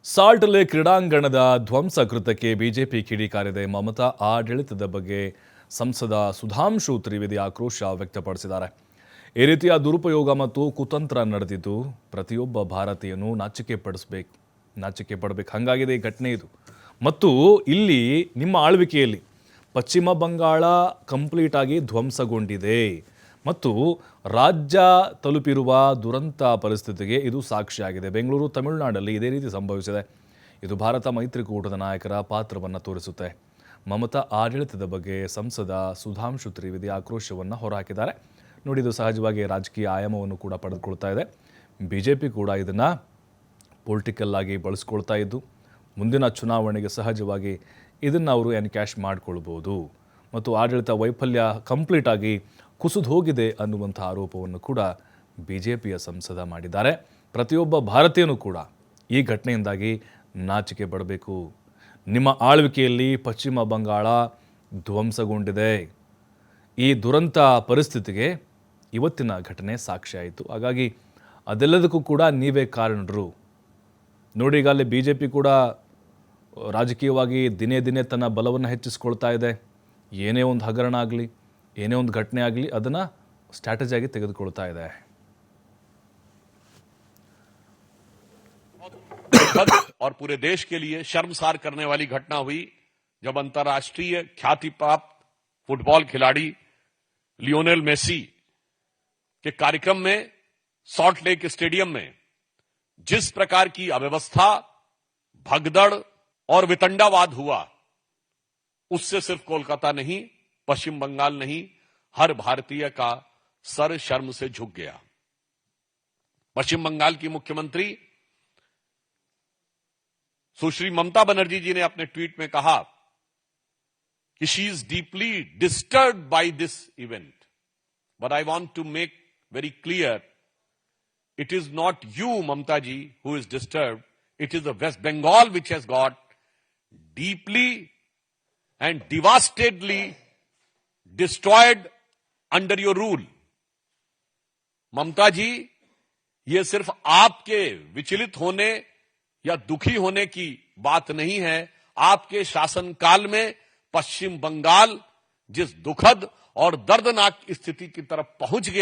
Salt lake ಕ್ರೀಡಾಂಗಣದ ಧ್ವಂಸ ಕೃತ್ಯಕ್ಕೆ ಬಿಜೆಪಿ ಕಿಡಿಕಾರಿದೆ. ಮಮತಾ ಆಡಳಿತದ ಬಗ್ಗೆ ಸಂಸದ ಸುಧಾಂಶು ತ್ರಿವೇದಿ ಆಕ್ರೋಶ ವ್ಯಕ್ತಪಡಿಸಿದ್ದಾರೆ. ಈ ರೀತಿಯ ದುರುಪಯೋಗ ಮತ್ತು ಕುತಂತ್ರ ನಡೆದಿದ್ದು ಪ್ರತಿಯೊಬ್ಬ ಭಾರತೀಯನು ನಾಚಿಕೆ ಪಡಬೇಕು. ಹಾಗಾಗಿದೆ ಈ ಘಟನೆ ಇದು. ಮತ್ತು ಇಲ್ಲಿ ನಿಮ್ಮ ಆಳ್ವಿಕೆಯಲ್ಲಿ ಪಶ್ಚಿಮ ಬಂಗಾಳ ಕಂಪ್ಲೀಟ್ ಆಗಿ ಧ್ವಂಸಗೊಂಡಿದೆ ಮತ್ತು ರಾಜ್ಯ ತಲುಪಿರುವ ದುರಂತ ಪರಿಸ್ಥಿತಿಗೆ ಇದು ಸಾಕ್ಷಿಯಾಗಿದೆ. ಬೆಂಗಳೂರು, ತಮಿಳುನಾಡಲ್ಲಿ ಇದೇ ರೀತಿ ಸಂಭವಿಸಿದೆ. ಇದು ಭಾರತ ಮೈತ್ರಿಕೂಟದ ನಾಯಕರ ಪಾತ್ರವನ್ನು ತೋರಿಸುತ್ತೆ. ಮಮತಾ ಆಡಳಿತದ ಬಗ್ಗೆ ಸಂಸದ ಸುಧಾಂಶು ತ್ರಿವೇದಿ ಆಕ್ರೋಶವನ್ನು ಹೊರಹಾಕಿದ್ದಾರೆ. ನೋಡಿ, ಇದು ಸಹಜವಾಗಿ ರಾಜಕೀಯ ಆಯಾಮವನ್ನು ಕೂಡ ಪಡೆದುಕೊಳ್ತಾ ಇದೆ. ಬಿಜೆಪಿ ಕೂಡ ಇದನ್ನು ಪೊಲಿಟಿಕಲ್ ಆಗಿ ಬಳಸ್ಕೊಳ್ತಾ ಇದ್ದು ಮುಂದಿನ ಚುನಾವಣೆಗೆ ಸಹಜವಾಗಿ ಇದನ್ನು ಅವರು ಎನ್ಕ್ಯಾಶ್ ಮಾಡಿಕೊಳ್ಬೋದು ಮತ್ತು ಆಡಳಿತ ವೈಫಲ್ಯ ಕಂಪ್ಲೀಟ್ ಆಗಿ ಕುಸಿದು ಹೋಗಿದೆ ಅನ್ನುವಂಥ ಆರೋಪವನ್ನು ಕೂಡ ಬಿಜೆಪಿಯ ಸಂಸದ ಮಾಡಿದ್ದಾರೆ. ಪ್ರತಿಯೊಬ್ಬ ಭಾರತೀಯನೂ ಕೂಡ ಈ ಘಟನೆಯಿಂದಾಗಿ ನಾಚಿಕೆ ಪಡಬೇಕು. ನಿಮ್ಮ ಆಳ್ವಿಕೆಯಲ್ಲಿ ಪಶ್ಚಿಮ ಬಂಗಾಳ ಧ್ವಂಸಗೊಂಡಿದೆ. ಈ ದುರಂತ ಪರಿಸ್ಥಿತಿಗೆ ಇವತ್ತಿನ ಘಟನೆ ಸಾಕ್ಷಿಯಾಯಿತು. ಹಾಗಾಗಿ ಅದೆಲ್ಲದಕ್ಕೂ ಕೂಡ ನೀವೇ ಕಾರಣರು. ನೋಡಿ, ಈಗ ಅಲ್ಲಿ ಬಿಜೆಪಿ ಕೂಡ ರಾಜಕೀಯವಾಗಿ ದಿನೇ ದಿನೇ ತನ್ನ ಬಲವನ್ನು ಹೆಚ್ಚಿಸ್ಕೊಳ್ತಾ ಇದೆ. ಏನೇ ಒಂದು ಹಗರಣ ಆಗಲಿ, ಏನೇ ಒಂದು ಘಟನೆ ಆಗಲಿ, ಅದನ್ನು ಸ್ಟ್ರಾಟಜಿಯಾಗಿ ತೆಗೆದುಕೊಳ್ತಾ ಇದೆ. और पूरे देश के लिए शर्मसार करने वाली घटना हुई जब अंतर्राष्ट्रीय ख्याति प्राप्त फुटबॉल खिलाड़ी लियोनेल मेसी के कार्यक्रम में सॉल्ट लेक स्टेडियम में जिस प्रकार की अव्यवस्था, भगदड़ और वितंडावाद हुआ, उससे सिर्फ कोलकाता नहीं, पश्चिम बंगाल नहीं, हर भारतीय का सर शर्म से झुक गया। पश्चिम बंगाल की मुख्यमंत्री सुश्री ममता बनर्जी जी ने अपने ट्वीट में कहा कि she is deeply disturbed by this event, but I want to make very clear, it is not you Mamata ji who is disturbed, it is the West Bengal which has got deeply and devastatedly destroyed under your rule. Mamata ji, ये सिर्फ आपके विचलित होने या दुखी होने की बात नहीं है. आपके शासनकाल में पश्चिम बंगाल जिस दुखद और दर्दनाक स्थिति की तरफ पहुंच गया,